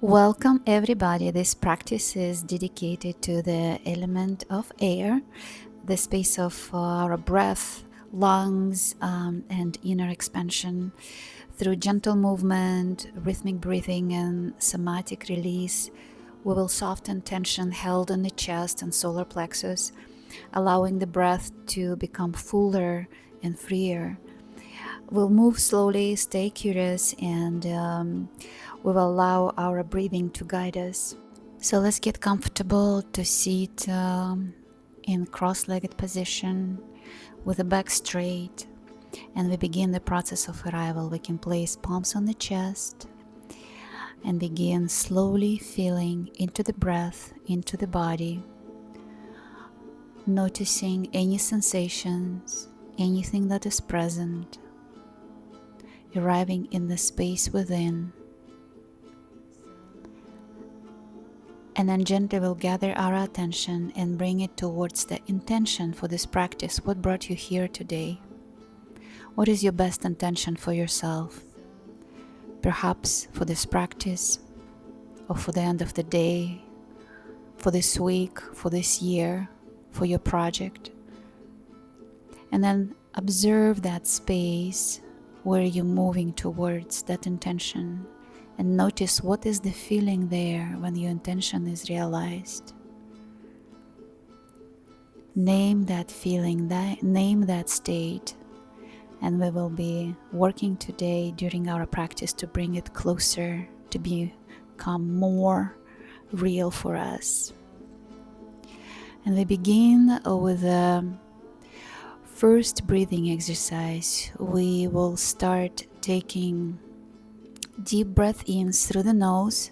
Welcome everybody. This practice is dedicated to the element of air, the space of our breath, lungs, and inner expansion. Through gentle movement, rhythmic breathing, and somatic release, we will soften tension held in the chest and solar plexus, allowing the breath to become fuller and freer. We'll move slowly, stay curious, and we will allow our breathing to guide us. So let's get comfortable to sit in cross-legged position with the back straight, and we begin the process of arrival. We can place palms on the chest and begin slowly feeling into the breath, into the body, noticing any sensations, anything that is present, arriving in the space within. And then gently we'll gather our attention and bring it towards the intention for this practice. What brought you here today? What is your best intention for yourself? Perhaps for this practice, or for the end of the day, for this week, for this year, for your project. And then observe that space where you're moving towards that intention. And notice what is the feeling there when your intention is realized. Name that feeling, name that state, and we will be working today during our practice to bring it closer, to become more real for us. And we begin with the first breathing exercise. We will start taking deep breath in through the nose,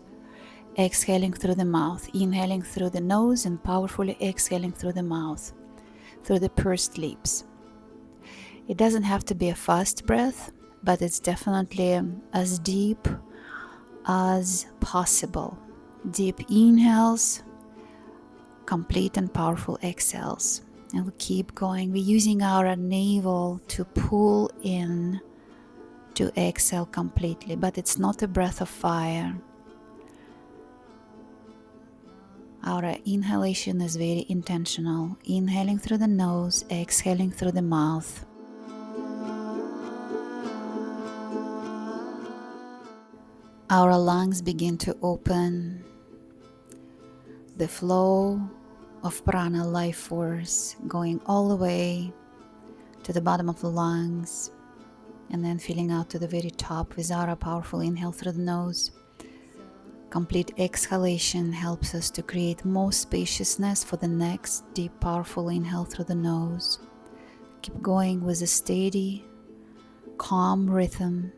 exhaling through the mouth, inhaling through the nose and powerfully exhaling through the mouth, through the pursed lips. It doesn't have to be a fast breath, but it's definitely as deep as possible. Deep inhales, complete and powerful exhales. And we keep going. We're using our navel to pull in, to exhale completely, but it's not a breath of fire. Our inhalation is very intentional. Inhaling through the nose, exhaling through the mouth. Our lungs begin to open. The flow of prana, life force, going all the way to the bottom of the lungs, and then filling out to the very top with our powerful inhale through the nose. Complete exhalation helps us to create more spaciousness for the next deep, powerful inhale through the nose. Keep going with a steady, calm rhythm.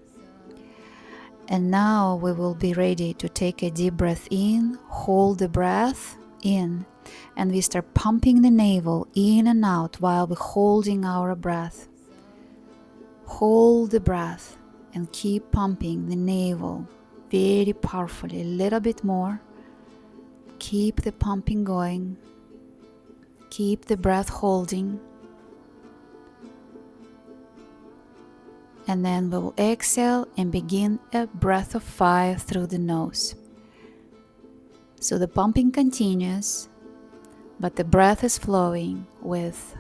And now we will be ready to take a deep breath in, hold the breath in, and we start pumping the navel in and out while we're holding our breath. Hold the breath and keep pumping the navel very powerfully, a little bit more. Keep the pumping going. Keep the breath holding. And then we will exhale and begin a breath of fire through the nose. So the pumping continues, but the breath is flowing with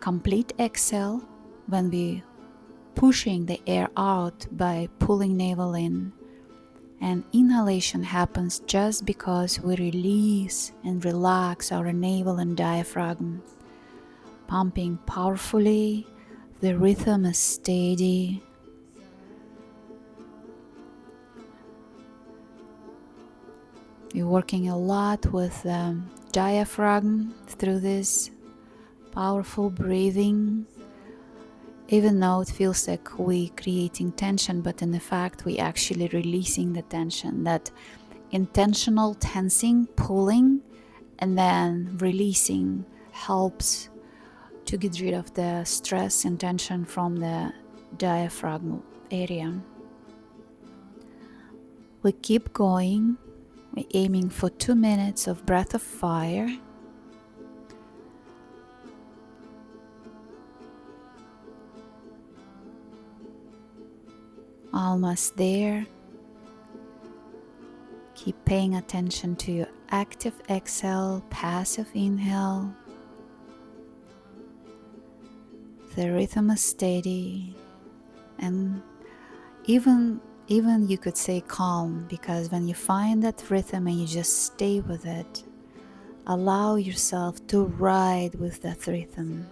complete exhale when we pushing the air out by pulling navel in. And inhalation happens just because we release and relax our navel and diaphragm. Pumping powerfully, the rhythm is steady. We're working a lot with the diaphragm through this powerful breathing. Even though it feels like we're creating tension, but in fact we're actually releasing the tension. That intentional tensing, pulling, and then releasing helps to get rid of the stress and tension from the diaphragm area. We keep going. We're aiming for 2 minutes of breath of fire. Almost there. Keep paying attention to your active exhale, passive inhale. The rhythm is steady, and even you could say calm, because when you find that rhythm and you just stay with it, allow yourself to ride with that rhythm.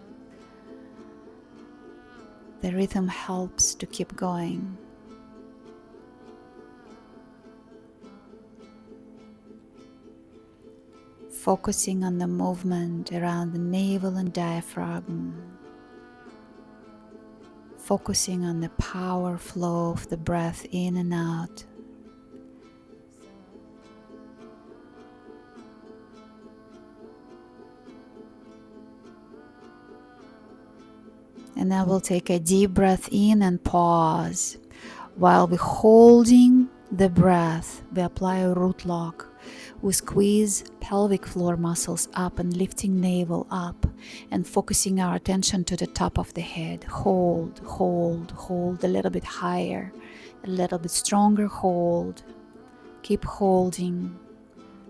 The rhythm helps to keep going. Focusing on the movement around the navel and diaphragm. Focusing on the power flow of the breath in and out. And then we'll take a deep breath in and pause. While we're holding the breath, we apply a root lock. We squeeze pelvic floor muscles up and lifting navel up and focusing our attention to the top of the head. Hold, hold, hold a little bit higher, a little bit stronger hold. Keep holding,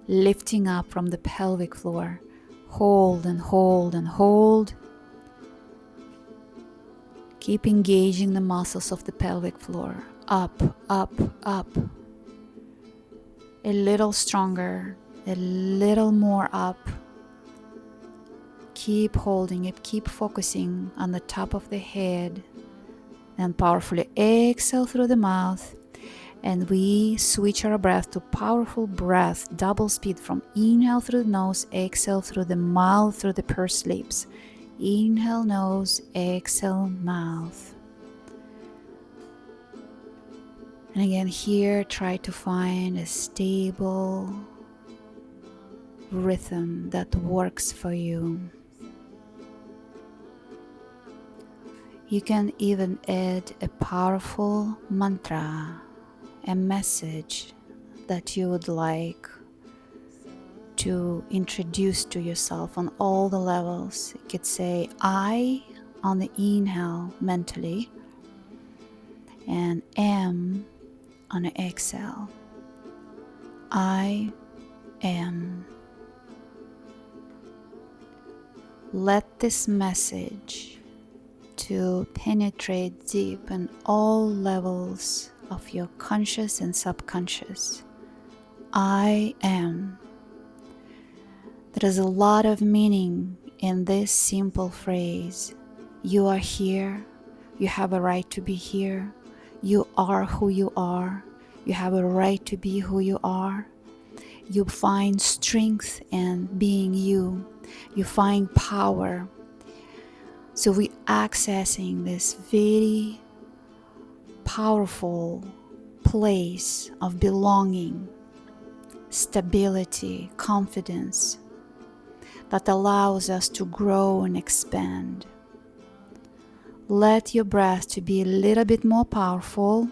lifting up from the pelvic floor. Hold and hold and hold. Keep engaging the muscles of the pelvic floor. Up, up, up. A little stronger, a little more up. Keep holding it, keep focusing on the top of the head. And powerfully exhale through the mouth. And we switch our breath to powerful breath, double speed from inhale through the nose, exhale through the mouth, through the pursed lips. Inhale nose, exhale mouth. And again here, try to find a stable rhythm that works for you. You can even add a powerful mantra, a message that you would like to introduce to yourself on all the levels. You could say I on the inhale mentally and am on the exhale. I am. Let this message to penetrate deep in all levels of your conscious and subconscious. I am. There is a lot of meaning in this simple phrase. You are here. You have a right to be here. You are who you are. You have a right to be who you are. You find strength in being you. You find power. So we accessing this very powerful place of belonging, stability, confidence that allows us to grow and expand. Let your breath to be a little bit more powerful.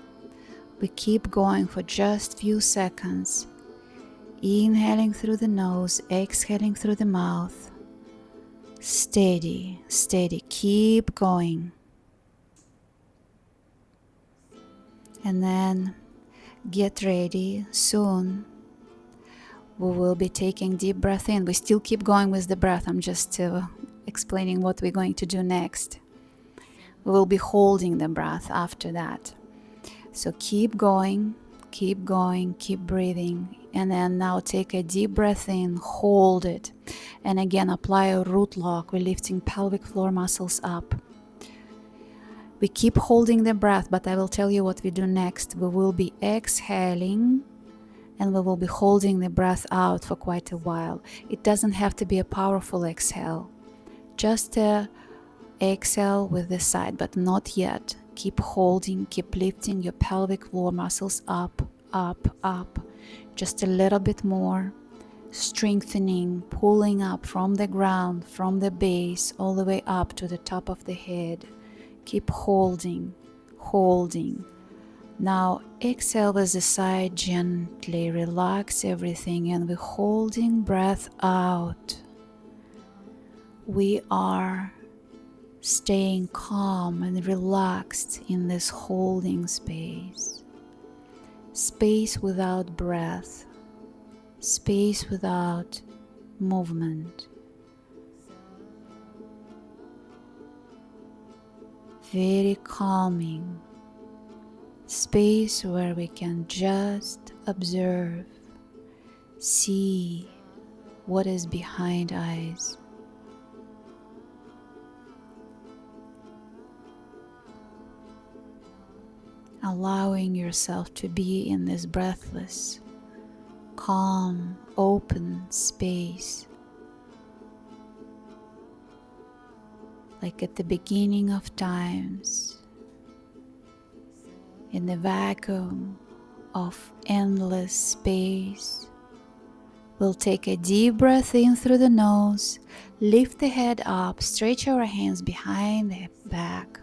We keep going for just few seconds. Inhaling through the nose, exhaling through the mouth. Steady, steady, keep going. And then get ready soon. We will be taking deep breath in. We still keep going with the breath. I'm just explaining what we're going to do next. We will be holding the breath after that. So keep going, keep breathing. And then now take a deep breath in, hold it. And again, apply a root lock. We're lifting pelvic floor muscles up. We keep holding the breath, but I will tell you what we do next. We will be exhaling and we will be holding the breath out for quite a while. It doesn't have to be a powerful exhale. Just a exhale with the side, but not yet. Keep holding, keep lifting your pelvic floor muscles up, up, up. Just a little bit more. Strengthening, pulling up from the ground, from the base, all the way up to the top of the head. Keep holding, holding. Now exhale with the side gently, relax everything, and we're holding breath out. We are staying calm and relaxed in this holding space. Space without breath, space without movement, very calming, space where we can just observe, see what is behind eyes. Allowing yourself to be in this breathless, calm, open space, like at the beginning of times, in the vacuum of endless space. We'll take a deep breath in through the nose, lift the head up, stretch our hands behind the back,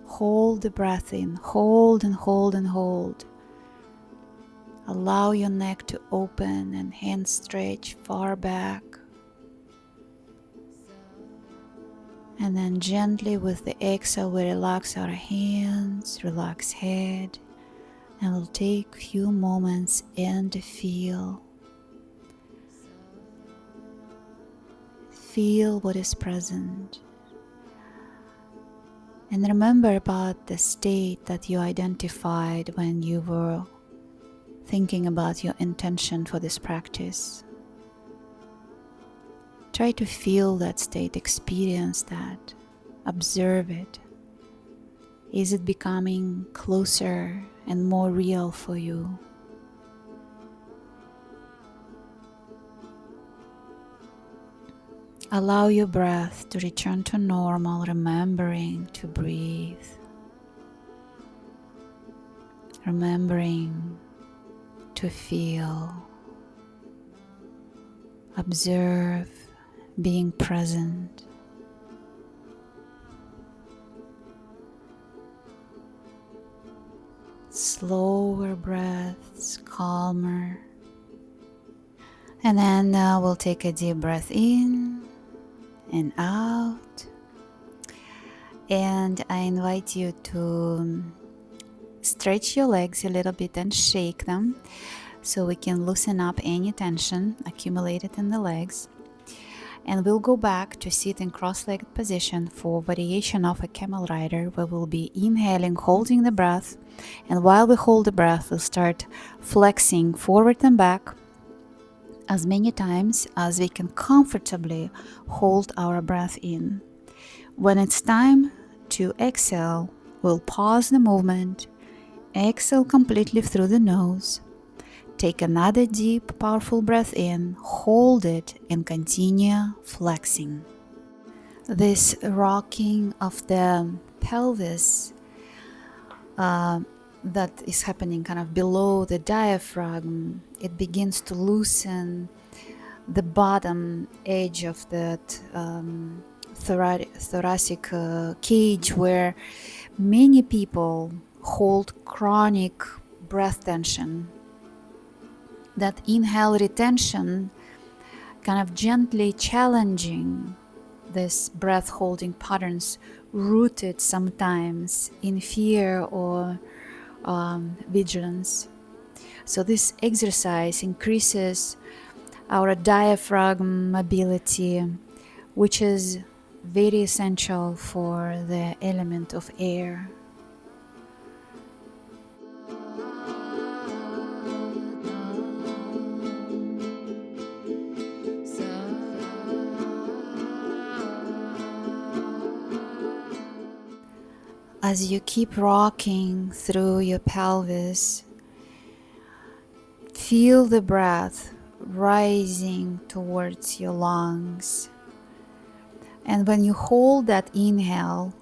hold the breath in, hold and hold and hold. Allow your neck to open and hands stretch far back. And then gently with the exhale, we relax our hands, relax head, and we'll take a few moments and feel what is present. And remember about the state that you identified when you were thinking about your intention for this practice. Try to feel that state, experience that, observe it. Is it becoming closer and more real for you? Allow your breath to return to normal, remembering to breathe. Remembering to feel. Observe, being present. Slower breaths, calmer. And then we'll take a deep breath in and out. And I invite you to stretch your legs a little bit and shake them so we can loosen up any tension accumulated in the legs. And we'll go back to sit in cross-legged position for variation of a camel rider, where we'll be inhaling, holding the breath, and while we hold the breath, we'll start flexing forward and back as many times as we can comfortably hold our breath in. When it's time to exhale, we'll pause the movement, exhale completely through the nose, take another deep, powerful breath in, hold it, and continue flexing. This rocking of the pelvis that is happening kind of below the diaphragm, it begins to loosen the bottom edge of that thoracic cage, where many people hold chronic breath tension. That inhale retention kind of gently challenging this breath holding patterns, rooted sometimes in fear or vigilance. So this exercise increases our diaphragm mobility, which is very essential for the element of air. As you keep rocking through your pelvis, feel the breath rising towards your lungs. And when you hold that inhale,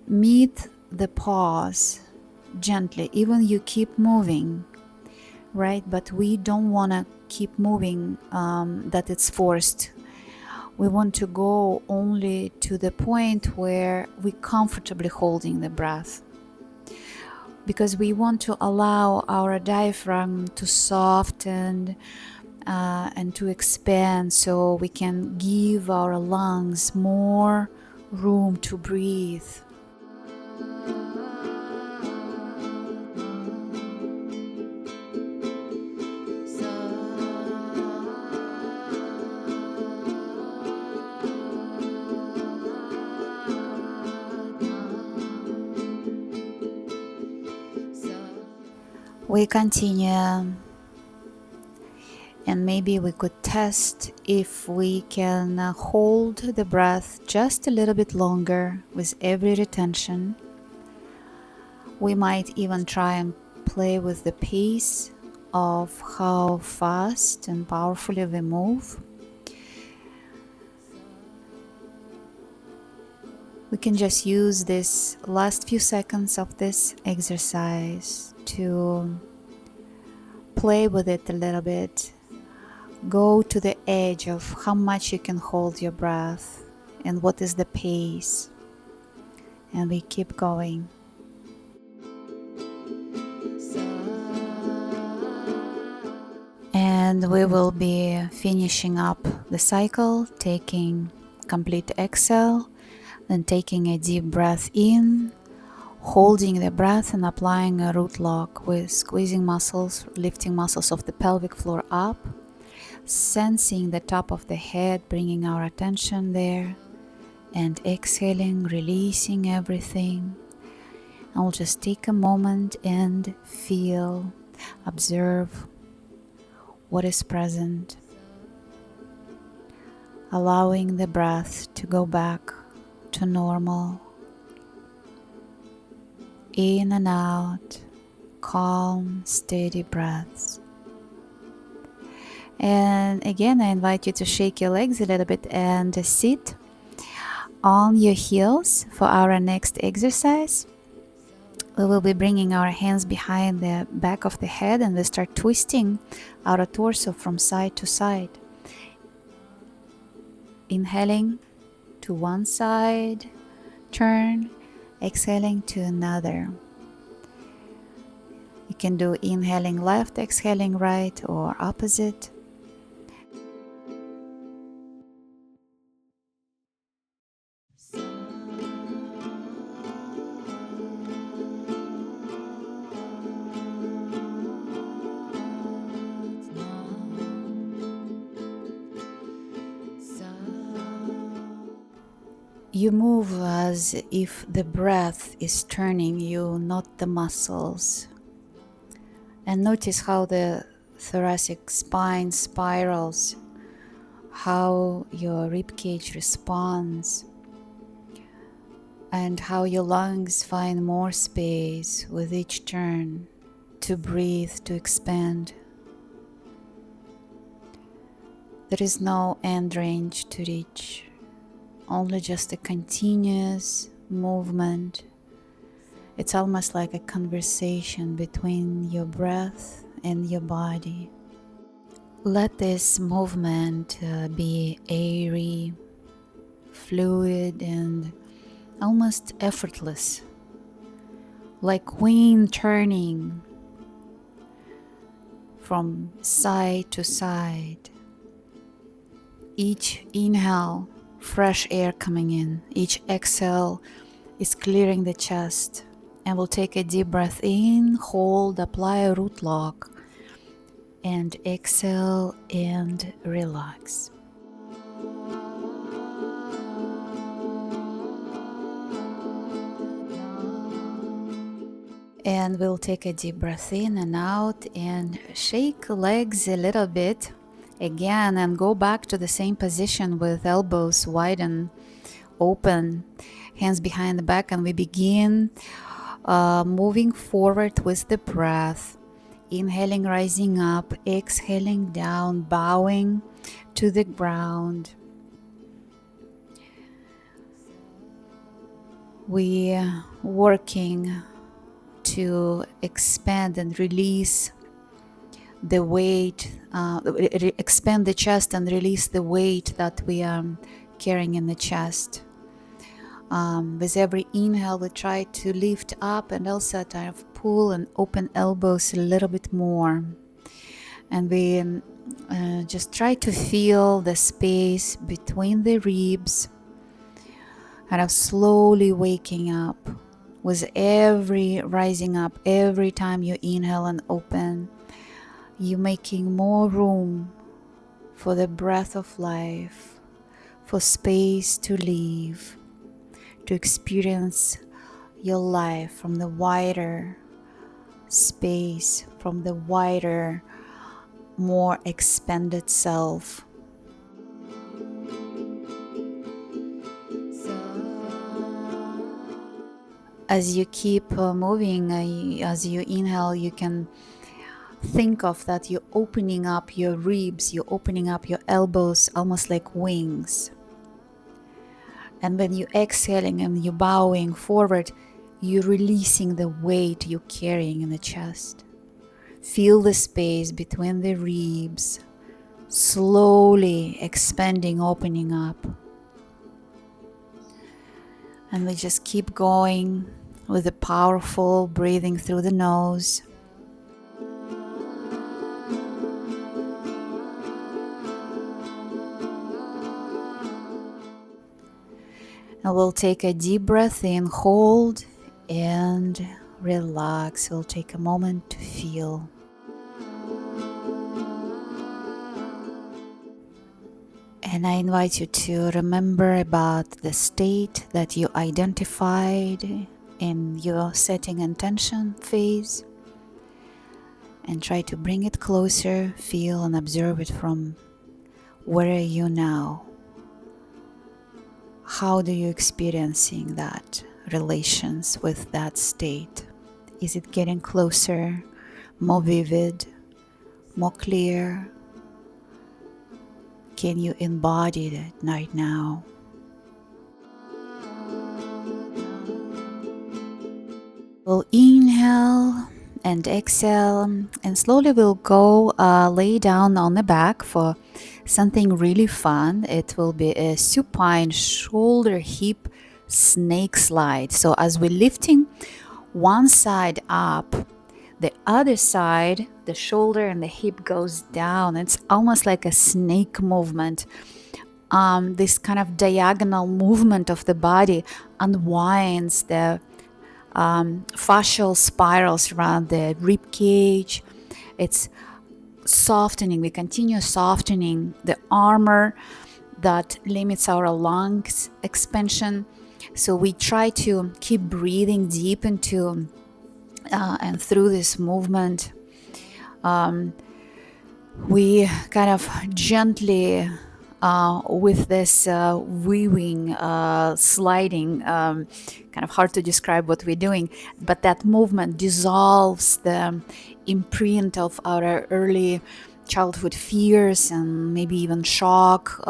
meet the pause gently. Even you keep moving, right? But we don't want to keep moving that it's forced. We want to go only to the point where we're comfortably holding the breath, because we want to allow our diaphragm to soften and to expand, so we can give our lungs more room to breathe. We continue, and maybe we could test if we can hold the breath just a little bit longer with every retention. We might even try and play with the pace of how fast and powerfully we move. We can just use this last few seconds of this exercise to play with it a little bit. Go to the edge of how much you can hold your breath and what is the pace. And we keep going. And we will be finishing up the cycle, taking complete exhale, then taking a deep breath in, holding the breath and applying a root lock with squeezing muscles, lifting muscles of the pelvic floor up, sensing the top of the head, bringing our attention there, and exhaling, releasing everything. I'll just take a moment and feel, observe what is present, allowing the breath to go back to normal. In and out, calm, steady breaths. And again, I invite you to shake your legs a little bit and sit on your heels for our next exercise. We will be bringing our hands behind the back of the head and we start twisting our torso from side to side. Inhaling to one side, turn, exhaling to another. You can do inhaling left, exhaling right, or opposite. You move as if the breath is turning you, not the muscles. And notice how the thoracic spine spirals, how your ribcage responds, and how your lungs find more space with each turn to breathe, to expand. There is no end range to reach. Only just a continuous movement. It's almost like a conversation between your breath and your body. Let this movement be airy, fluid, and almost effortless, like wind turning from side to side. Each inhale, fresh air coming in. Each exhale is clearing the chest. And we'll take a deep breath in, hold, apply a root lock, and exhale and relax. And we'll take a deep breath in and out and shake legs a little bit again and go back to the same position with elbows wide and open, hands behind the back, and we begin moving forward with the breath. Inhaling, rising up, exhaling down, bowing to the ground. We are working to expand and release the weight, expand the chest and release the weight that we are carrying in the chest. With every inhale, we try to lift up and also kind of pull and open elbows a little bit more. And we just try to feel the space between the ribs, kind of slowly waking up. With every rising up, every time you inhale and open, you're making more room for the breath of life, for space to live, to experience your life from the wider space from the wider, more expanded self. As you keep moving, as you inhale, you can think of that you're opening up your ribs, you're opening up your elbows, almost like wings. And when you're exhaling and you're bowing forward, you're releasing the weight you're carrying in the chest. Feel the space between the ribs, slowly expanding, opening up. And we just keep going with the powerful breathing through the nose. And we'll take a deep breath in, hold, and relax. We'll take a moment to feel. And I invite you to remember about the state that you identified in your setting intention phase, and try to bring it closer, feel and observe it from where are you now? How do you experiencing that relations with that state? Is it getting closer, more vivid, more clear? Can you embody it right now? We'll inhale and exhale, and slowly we'll go lay down on the back for something really fun. It will be a supine shoulder hip snake slide. So as we're lifting one side up, the other side, the shoulder and the hip goes down. It's almost like a snake movement. This kind of diagonal movement of the body unwinds the fascial spirals around the rib cage. It's softening. We continue softening the armor that limits our lungs expansion. So we try to keep breathing deep into and through this movement. We kind of gently with this weaving, sliding, kind of hard to describe what we're doing, but that movement dissolves the imprint of our early childhood fears and maybe even shock,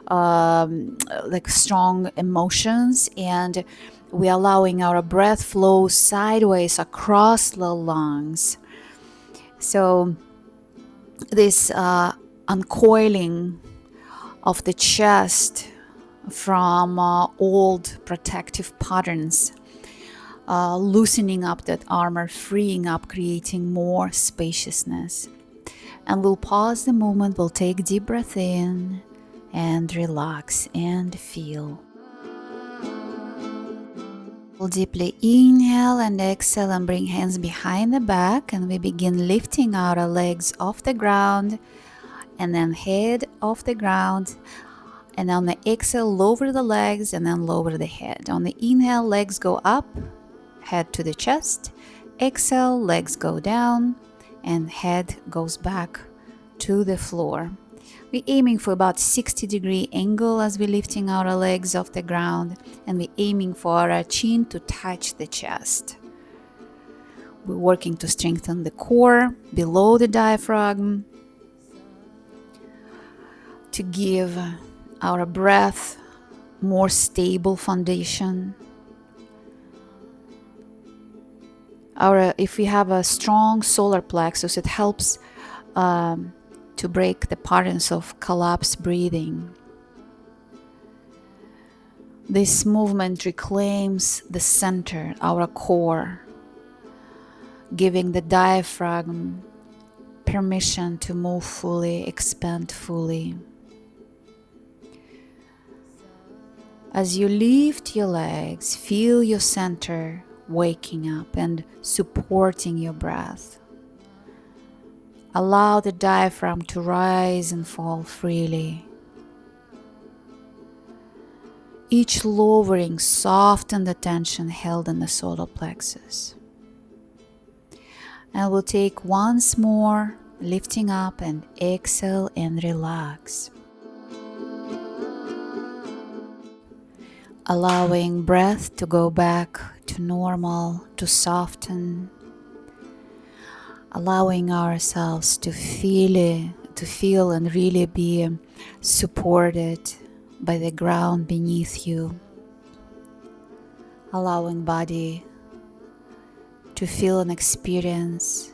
like strong emotions, and we're allowing our breath flow sideways across the lungs. So this uncoiling of the chest from old protective patterns, loosening up that armor, freeing up, creating more spaciousness. And we'll pause the movement, we'll take deep breath in and relax and feel. We'll deeply inhale and exhale and bring hands behind the back, and we begin lifting out our legs off the ground and then head off the ground. And on the exhale, lower the legs and then lower the head. On the inhale, legs go up, head to the chest. Exhale, legs go down and head goes back to the floor. We're aiming for about 60-degree angle as we're lifting our legs off the ground, and we're aiming for our chin to touch the chest. We're working to strengthen the core below the diaphragm, to give our breath more stable foundation. If we have a strong solar plexus, it helps to break the patterns of collapsed breathing. This movement reclaims the center, our core, giving the diaphragm permission to move fully, expand fully. As you lift your legs, feel your center waking up and supporting your breath. Allow the diaphragm to rise and fall freely. Each lowering softens the tension held in the solar plexus. And we'll take once more, lifting up and exhale and relax. Allowing breath to go back to normal, to soften. Allowing ourselves to feel and really be supported by the ground beneath you. Allowing body to feel and experience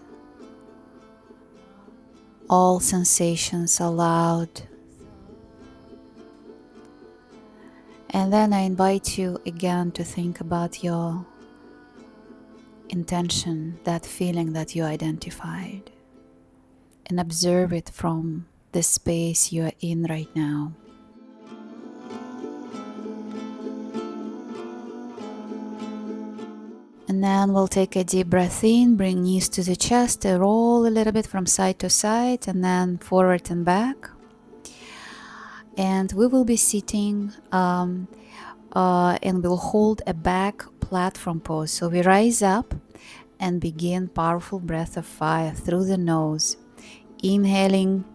all sensations allowed. And then I invite you again to think about your intention, that feeling that you identified, and observe it from the space you are in right now. And then we'll take a deep breath in, bring knees to the chest, roll a little bit from side to side, and then forward and back. And we will be sitting and we'll hold a back platform pose. So we rise up and begin powerful breath of fire through the nose. Inhaling,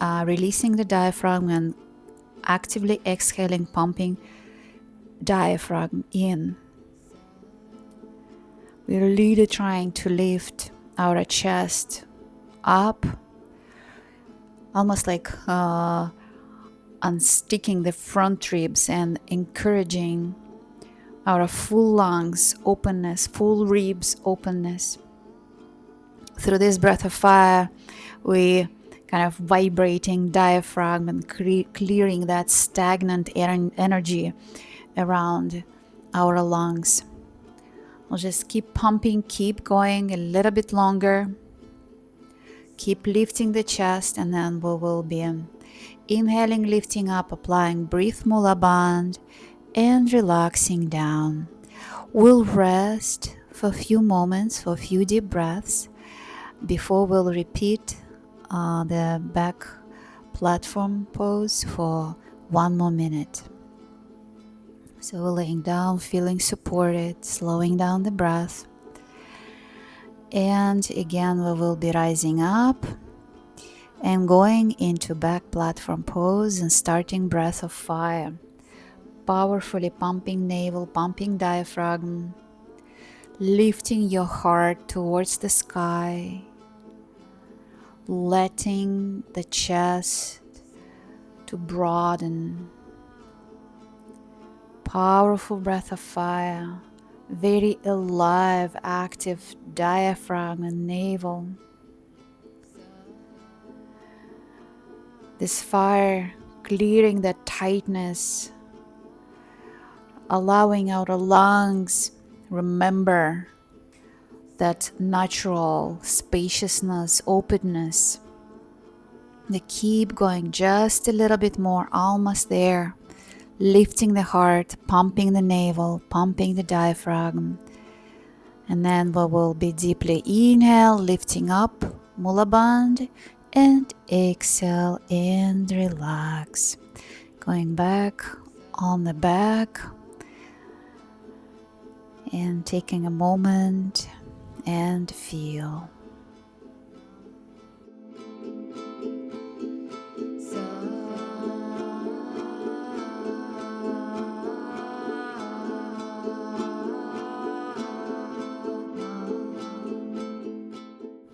releasing the diaphragm, and actively exhaling, pumping diaphragm in. We're really trying to lift our chest up, almost like unsticking the front ribs and encouraging our full lungs openness, full ribs openness. Through this breath of fire, we kind of vibrating diaphragm and clearing that stagnant energy around our lungs. We'll just keep pumping, keep going a little bit longer. Keep lifting the chest, and then we will be inhaling, lifting up, applying breath mula bandh, and relaxing down. We'll rest for a few moments, for a few deep breaths, before we'll repeat the back platform pose for one more minute. So we're laying down, feeling supported, slowing down the breath. And again, we will be rising up and going into back platform pose and starting breath of fire. Powerfully pumping navel, pumping diaphragm, lifting your heart towards the sky, letting the chest to broaden. Powerful breath of fire, very alive, active diaphragm and navel. This fire clearing that tightness, allowing our lungs remember that natural spaciousness, openness. They keep going just a little bit more, almost there. Lifting the heart, pumping the navel, pumping the diaphragm. And then we will be deeply inhale, lifting up, mula bandh, and exhale and relax. Going back on the back and taking a moment and feel.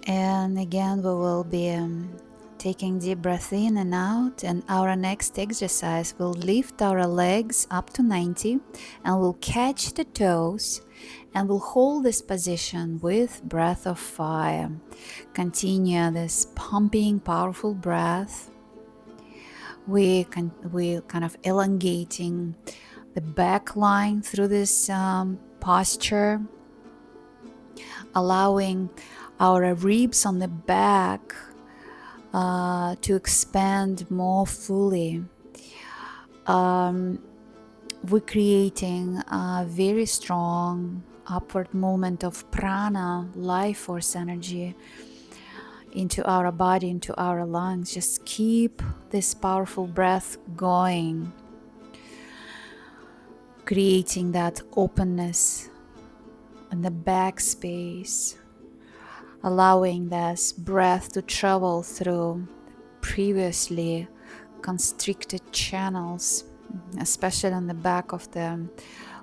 And again, we will be taking deep breath in and out, and our next exercise will lift our legs up to 90 and we'll catch the toes and we'll hold this position with breath of fire. Continue this pumping, powerful breath. We're kind of elongating the back line through this posture, allowing our ribs on the back to expand more fully. We're creating a very strong upward movement of prana, life force energy into our body, into our lungs. Just keep this powerful breath going, creating that openness in the back space. allowing this breath to travel through previously constricted channels, especially on the back of the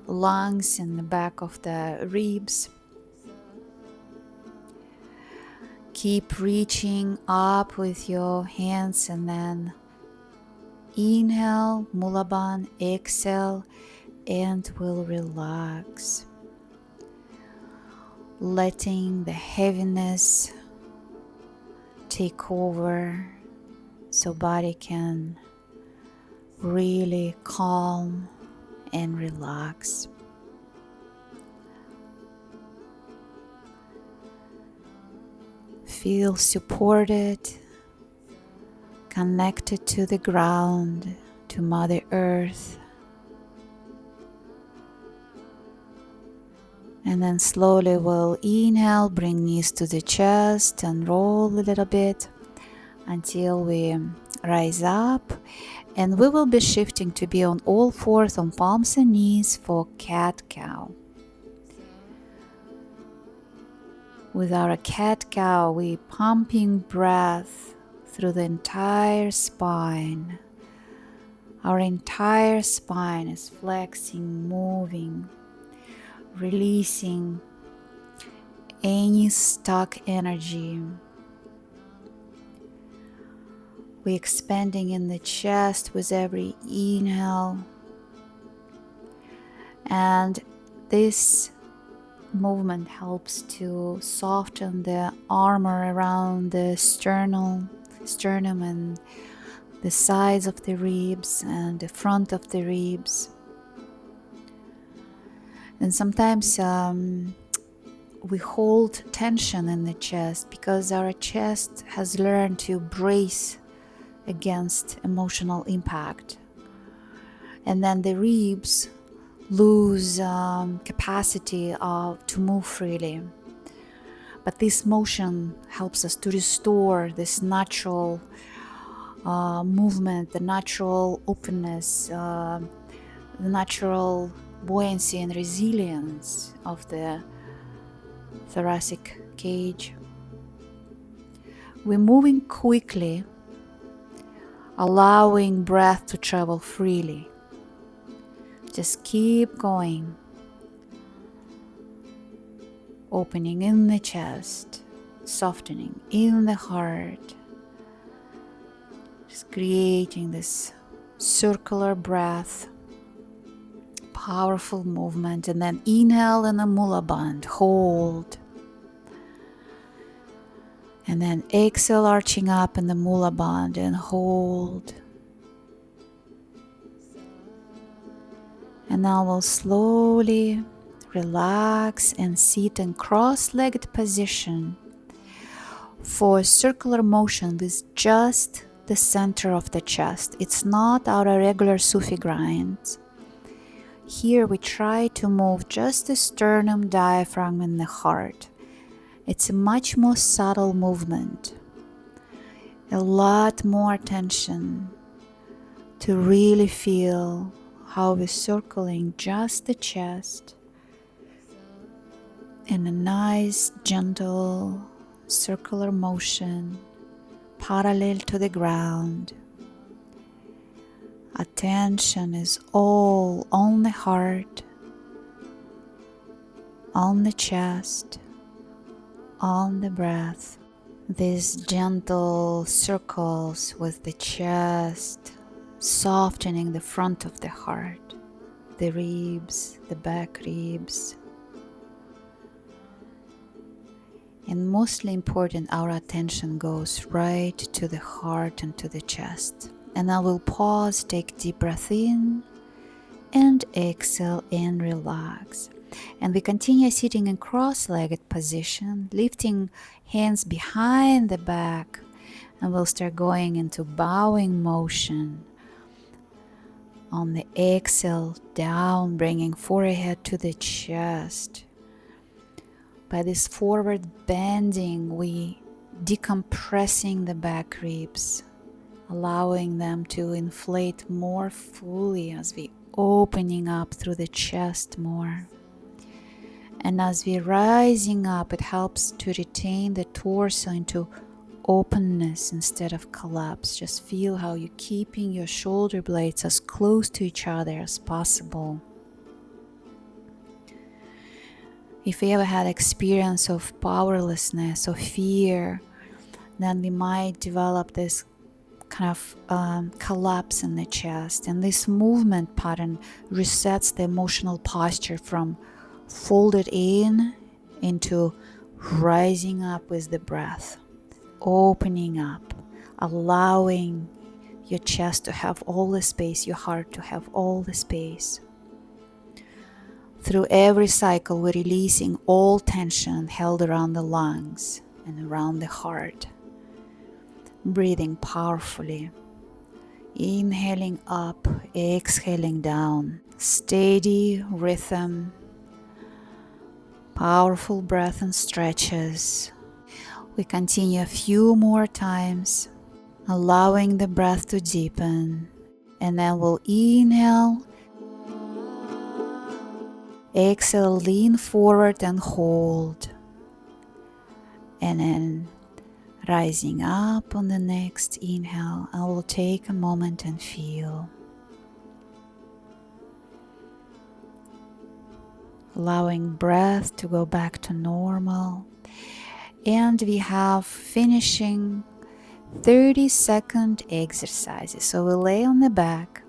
lungs and the back of the ribs. Keep reaching up with your hands, and then inhale, Mulaban, exhale, and we'll relax, letting the heaviness take over so body can really calm and relax. Feel supported, connected to the ground, to Mother Earth. And then slowly we'll inhale, bring knees to the chest and roll a little bit until we rise up. And we will be shifting to be on all fours on palms and knees for cat-cow. With our cat-cow, we pumping breath through the entire spine. Our entire spine is flexing, moving, releasing any stuck energy. We're expanding in the chest with every inhale. And this movement helps to soften the armor around the sternum and the sides of the ribs and the front of the ribs. And sometimes we hold tension in the chest because our chest has learned to brace against emotional impact. And then the ribs lose capacity to move freely. But this motion helps us to restore this natural movement, the natural openness, the natural buoyancy and resilience of the thoracic cage. We're moving quickly, allowing breath to travel freely. Just keep going. Opening in the chest, softening in the heart. Just creating this circular breath, powerful movement, and then inhale in a Mula Bandh, hold. And then exhale, arching up in the Mula Bandh and hold. And now we'll slowly relax and sit in cross-legged position for circular motion with just the center of the chest. It's not our regular Sufi grind. Here we try to move just the sternum, diaphragm, and the heart. It's a much more subtle movement. A lot more attention to really feel how we're circling just the chest in a nice, gentle, circular motion parallel to the ground. Attention is all on the heart, on the chest, on the breath. These gentle circles with the chest, softening the front of the heart, the ribs, the back ribs. And mostly important, our attention goes right to the heart and to the chest. And I will pause, take deep breath in and exhale and relax. And we continue sitting in cross-legged position, lifting hands behind the back, and we'll start going into bowing motion. On the exhale, down, bringing forehead to the chest. By this forward bending, we decompressing the back ribs, allowing them to inflate more fully as we opening up through the chest more. And as we're rising up, it helps to retain the torso into openness instead of collapse. Just feel how you're keeping your shoulder blades as close to each other as possible. If we ever had experience of powerlessness or fear, then we might develop this kind of collapse in the chest. And this movement pattern resets the emotional posture from folded in into rising up with the breath, opening up, allowing your chest to have all the space, your heart to have all the space. Through every cycle, we're releasing all tension held around the lungs and around the heart. Breathing powerfully. Inhaling up, exhaling down. Steady rhythm. Powerful breath and stretches. We continue a few more times, allowing the breath to deepen. And then we'll inhale. Exhale, lean forward and hold. And then rising up on the next inhale, I will take a moment and feel. Allowing breath to go back to normal. And we have finishing 30-second exercises. So we lay on the back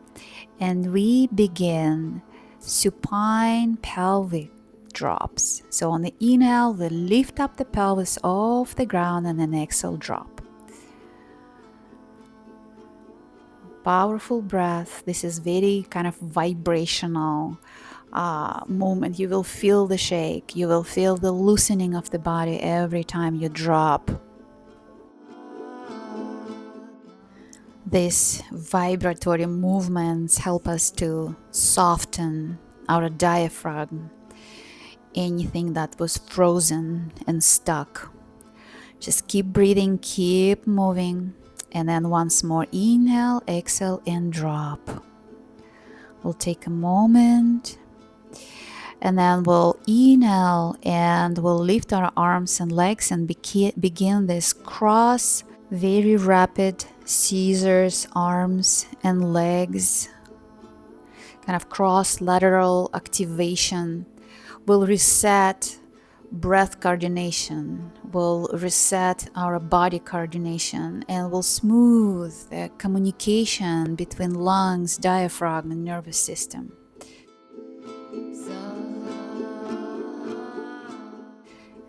and we begin supine pelvic drops. So on the inhale, we lift up the pelvis off the ground, and then exhale, drop. Powerful breath. This is very kind of vibrational moment. You will feel the shake. You will feel the loosening of the body every time you drop. These vibratory movements help us to soften our diaphragm, anything that was frozen and stuck. Just keep breathing, keep moving, and then once more inhale, exhale, and drop. We'll take a moment, and then we'll inhale and we'll lift our arms and legs and begin this cross, very rapid scissors, arms and legs, kind of cross lateral activation. Will reset breath coordination, will reset our body coordination, and will smooth the communication between lungs, diaphragm, and nervous system.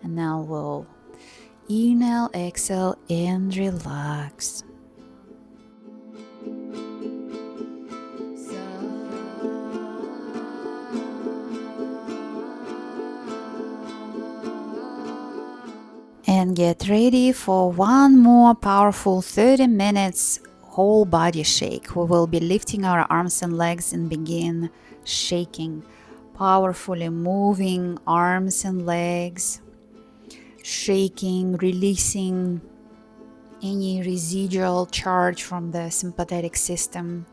And now we'll inhale, exhale, and relax. And get ready for one more powerful 30 minutes whole body shake. We will be lifting our arms and legs and begin shaking, powerfully moving arms and legs, shaking, releasing any residual charge from the sympathetic system,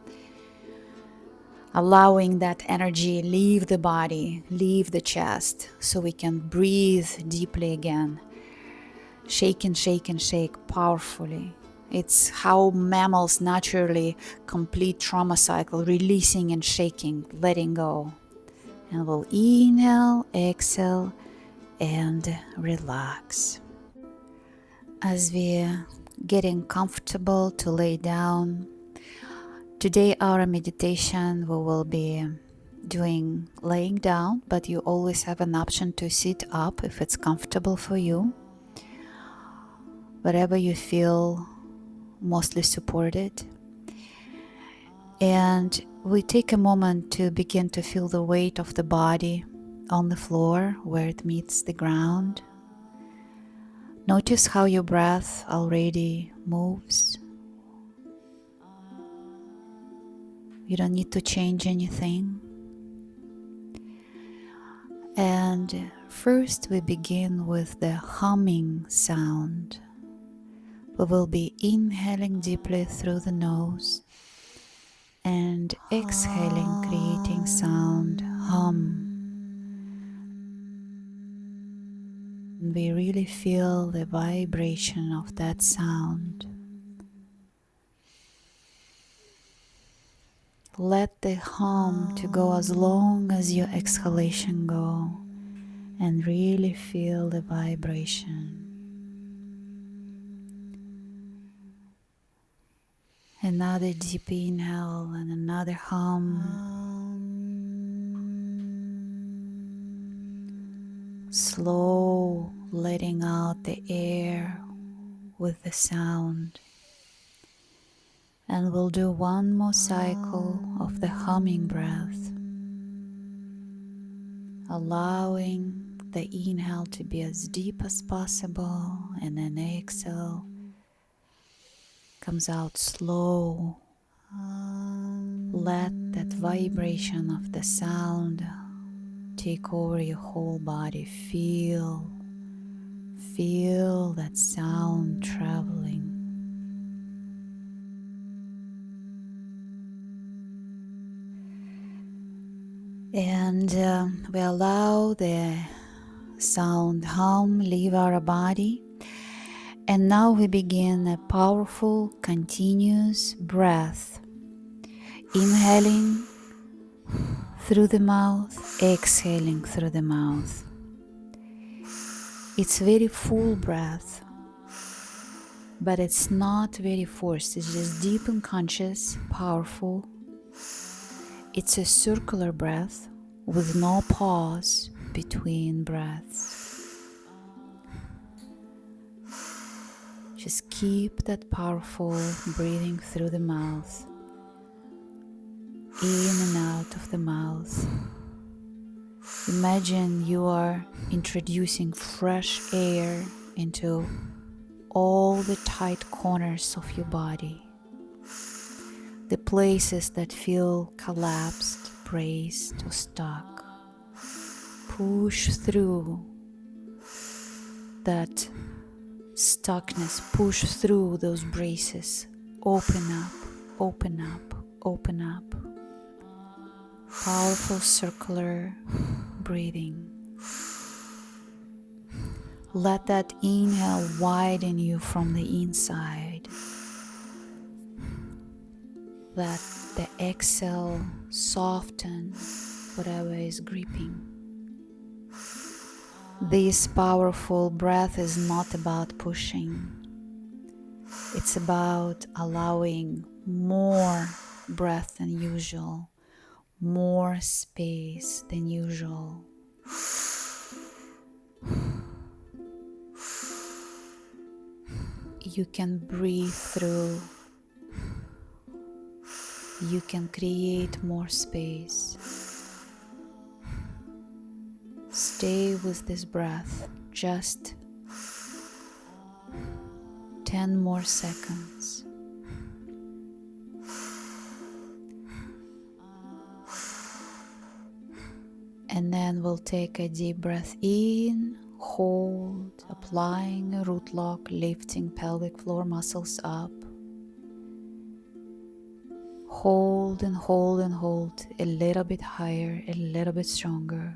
allowing that energy leave the body, leave the chest, so we can breathe deeply again. Shake and shake and shake powerfully. It's how mammals naturally complete trauma cycle, releasing and shaking, letting go. And we'll inhale, exhale, and relax. As we're getting comfortable to lay down, today our meditation we will be doing laying down, but you always have an option to sit up if it's comfortable for you. Wherever you feel mostly supported. And we take a moment to begin to feel the weight of the body on the floor where it meets the ground. Notice how your breath already moves. You don't need to change anything. And first we begin with the humming sound. We will be inhaling deeply through the nose and exhaling, creating sound, hum. We really feel the vibration of that sound. Let the hum to go as long as your exhalation go, and really feel the vibration. Another deep inhale and another hum. Slow letting out the air with the sound. And we'll do one more cycle of the humming breath, allowing the inhale to be as deep as possible, and then exhale comes out slow. Let that vibration of the sound take over your whole body. Feel that sound traveling. And we allow the sound hum leave our body. And now we begin a powerful, continuous breath. Inhaling through the mouth, exhaling through the mouth. It's very full breath, but it's not very forced. It's just deep and conscious, powerful. It's a circular breath with no pause between breaths. Just keep that powerful breathing through the mouth, in and out of the mouth. Imagine you are introducing fresh air into all the tight corners of your body, the places that feel collapsed, braced, or stuck. Push through that stuckness, push through those braces. Open up, open up, open up. Powerful circular breathing. Let that inhale widen you from the inside. Let the exhale soften whatever is gripping. This powerful breath is not about pushing. It's about allowing more breath than usual, more space than usual. You can breathe through. You can create more space. Stay with this breath just 10 more seconds. And then we'll take a deep breath in, hold, applying a root lock, lifting pelvic floor muscles up. Hold and hold and hold, a little bit higher, a little bit stronger.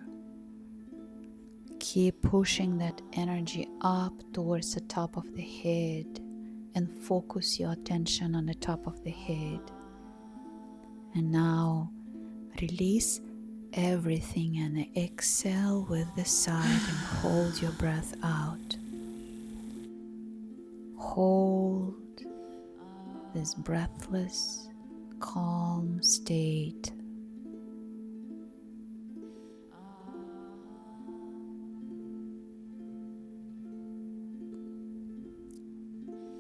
Keep pushing that energy up towards the top of the head and focus your attention on the top of the head. And now release everything and exhale with the side and hold your breath out. Hold this breathless, calm state.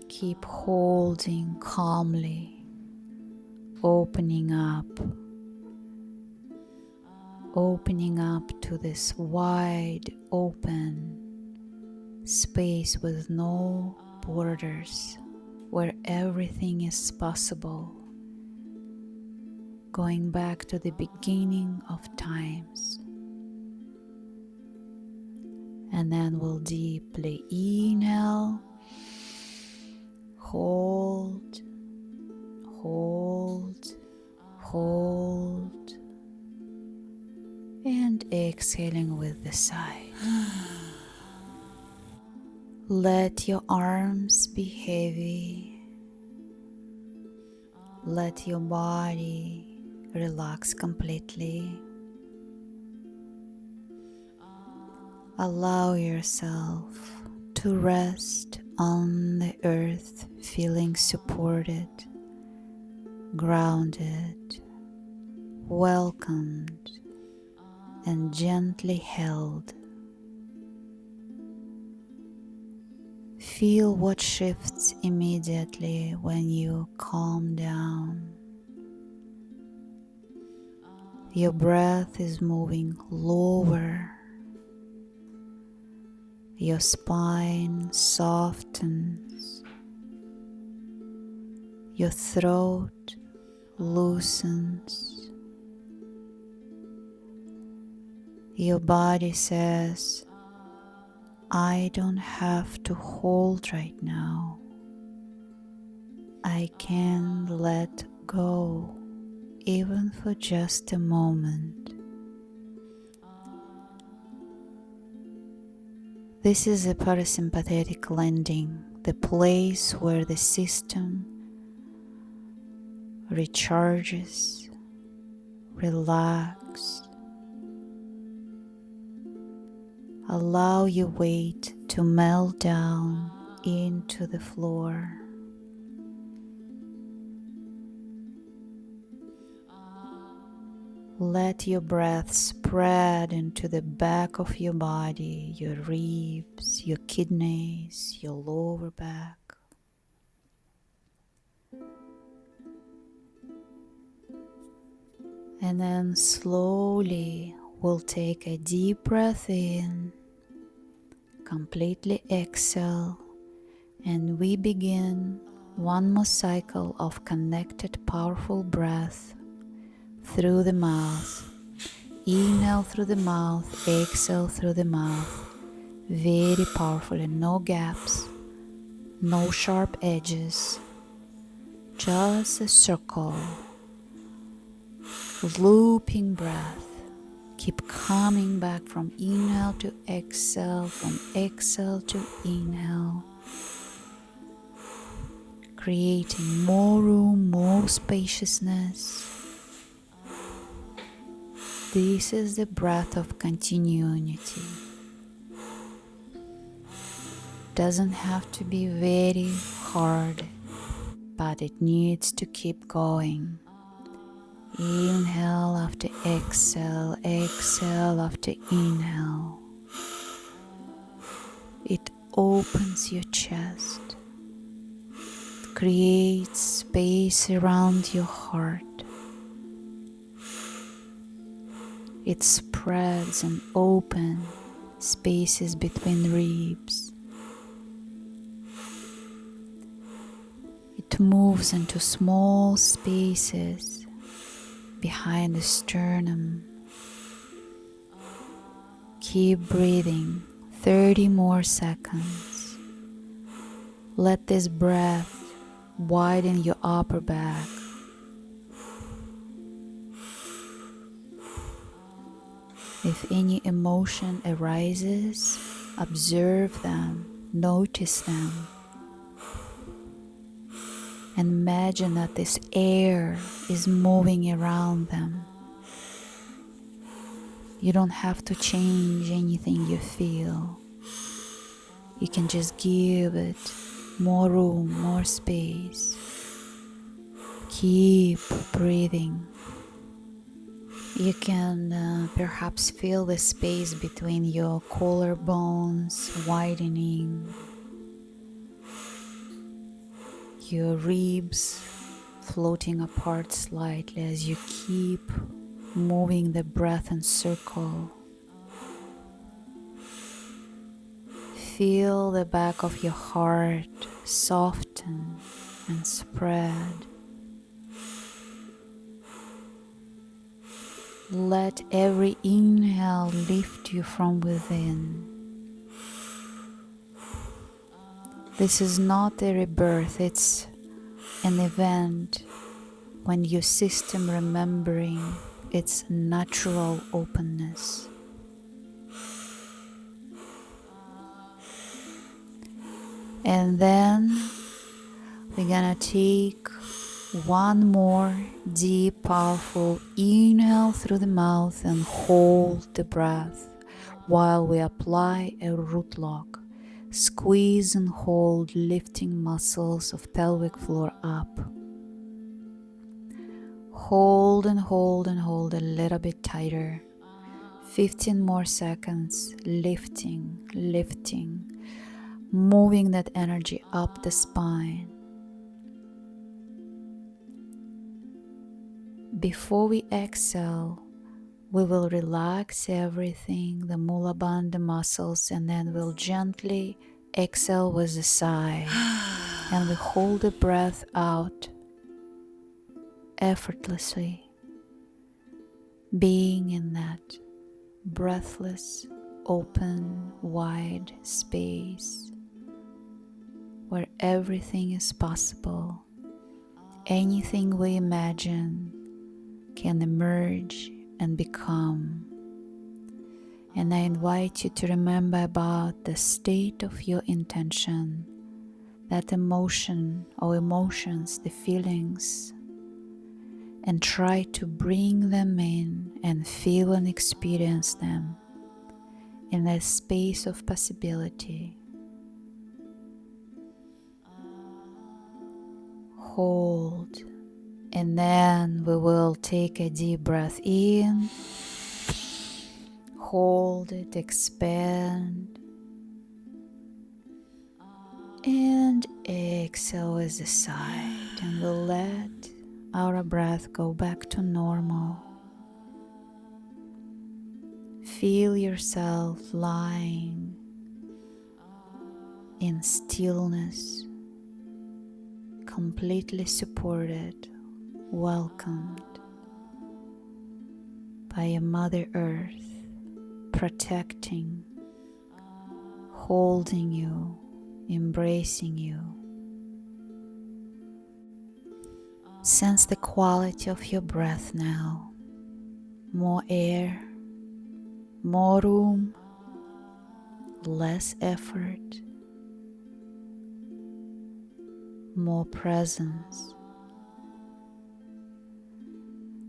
Keep holding calmly, opening up to this wide open space with no borders, where everything is possible. Going back to the beginning of times. And then we'll deeply inhale. Hold, hold, hold, and exhaling with the sigh. Let your arms be heavy. Let your body relax completely. Allow yourself to rest on the earth, feeling supported, grounded, welcomed, and gently held. Feel what shifts immediately when you calm down. Your breath is moving lower. Your spine softens. Your throat loosens. Your body says, I don't have to hold right now. I can let go, even for just a moment. This is a parasympathetic landing, the place where the system recharges, relaxes. Allow your weight to melt down into the floor. Let your breath spread into the back of your body, your ribs, your kidneys, your lower back. And then slowly we'll take a deep breath in, completely exhale, and we begin one more cycle of connected, powerful breath through the mouth. Inhale through the mouth, exhale through the mouth. Very powerful, and no gaps, no sharp edges, just a circle. Looping breath. Keep coming back from inhale to exhale, from exhale to inhale. Creating more room, more spaciousness. This is the breath of continuity. Doesn't have to be very hard, but it needs to keep going. Inhale after exhale, exhale after inhale. It opens your chest, it creates space around your heart. It spreads and opens spaces between ribs. It moves into small spaces behind the sternum. Keep breathing 30 more seconds. Let this breath widen your upper back. If any emotion arises, observe them, notice them, and imagine that this air is moving around them. You don't have to change anything you feel. You can just give it more room, more space. Keep breathing. You can perhaps feel the space between your collarbones widening, your ribs floating apart slightly as you keep moving the breath in circle. Feel the back of your heart soften and spread. Let every inhale lift you from within. This is not a rebirth, it's an event when your system remembering its natural openness. And then we're gonna take one more deep, powerful inhale through the mouth and hold the breath while we apply a root lock. Squeeze and hold, lifting muscles of pelvic floor up. Hold and hold and hold a little bit tighter. 15 more seconds, lifting, moving that energy up the spine. Before we exhale, we will relax everything, the mula bandha muscles, and then we'll gently exhale with a sigh. And we hold the breath out effortlessly, being in that breathless, open, wide space where everything is possible. Anything we imagine can emerge and become. And I invite you to remember about the state of your intention, that emotion or emotions, the feelings, and try to bring them in and feel and experience them in that space of possibility. Hold, and then we will take a deep breath in, hold it, expand, and exhale with a sigh, and we'll let our breath go back to normal. Feel yourself lying in stillness, completely supported, welcomed by a Mother Earth, protecting, holding you, embracing you. Sense the quality of your breath now. More air, more room, less effort, more presence.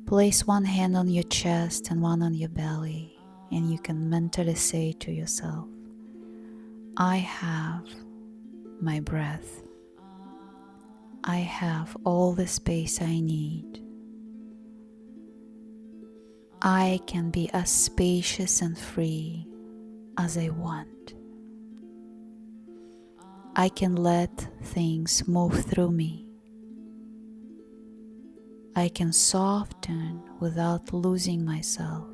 Place one hand on your chest and one on your belly, and you can mentally say to yourself, I have my breath. I have all the space I need. I can be as spacious and free as I want. I can let things move through me. I can soften without losing myself.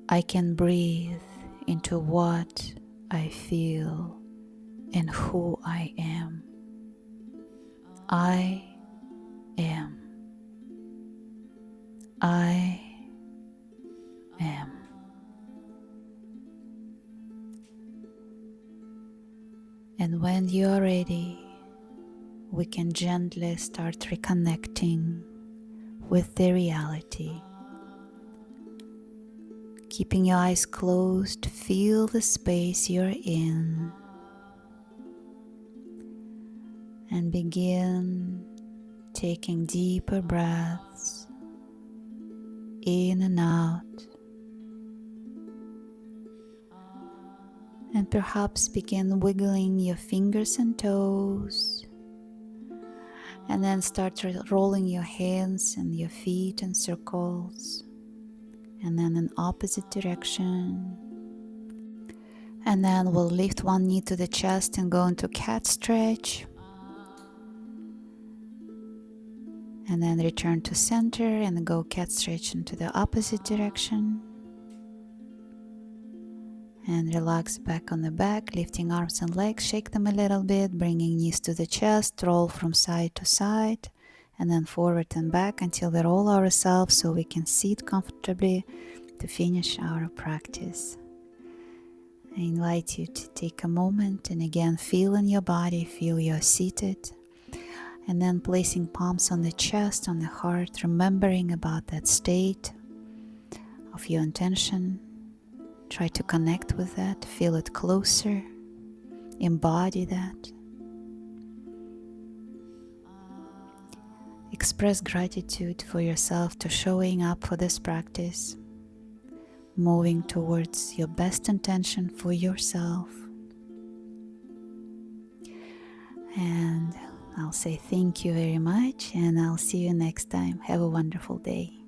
I can breathe into what I feel and who I am. I am. I am. And when you are ready, we can gently start reconnecting with the reality. Keeping your eyes closed, feel the space you're in. And begin taking deeper breaths in and out. And perhaps begin wiggling your fingers and toes. And then start rolling your hands and your feet in circles. And then in opposite direction. And then we'll lift one knee to the chest and go into cat stretch. And then return to center and go cat stretch into the opposite direction. And relax back on the back, lifting arms and legs, shake them a little bit, bringing knees to the chest, roll from side to side, and then forward and back until we roll ourselves so we can sit comfortably to finish our practice. I invite you to take a moment and again feel in your body, feel you're seated. And then placing palms on the chest, on the heart, remembering about that state of your intention. Try to connect with that, feel it closer. embody that. Express gratitude for yourself to showing up for this practice, moving towards your best intention for yourself. And I'll say thank you very much, and I'll see you next time. Have a wonderful day.